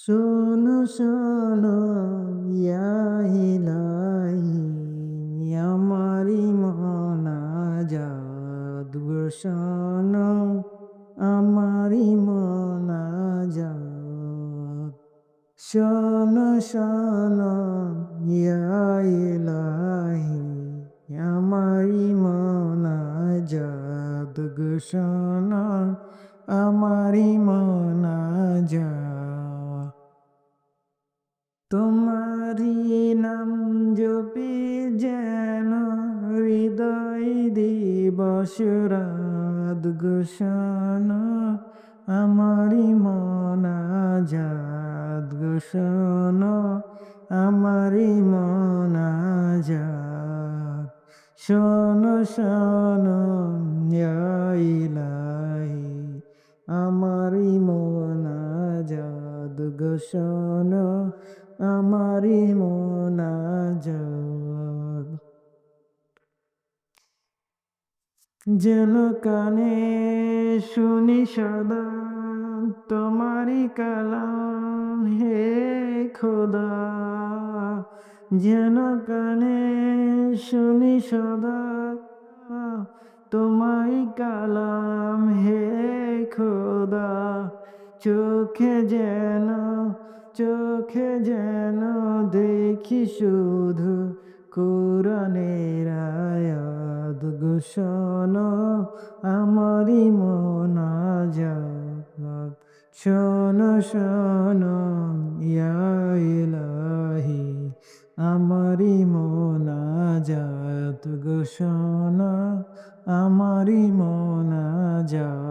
শোনো শোনো ইয়া ইলাহি আমারি মোনাজাত গো শোনো আমারি মোনাজাত শোনো শোনো ইয়া ইলাহি আমারি মোনাজাত গো শোনো আমারি মোনাজাত তোমারি নাম জপি যেন হৃদয় দিবস রাত গো শোনো আমারি মোনাজাত গো শোনো আমারি মোনাজাত শোনো শোনো ইয়া ইলাহি আমারি মোনাজাত গো শোনো আমারি মোনাজাত যেন কানে শুনি সদা তোমারি কালাম হে খোদা যেন কানে শুনি সদা তোমারি কালাম হে খোদা চোখে যেন দেখি শুধু কোরআনের আয়াত গো শোনো আমারি মোনাজাত শোনো শোনো ইয়া ইলাহি আমারি মোনাজাত গো শোনো আমারি মোনাজাত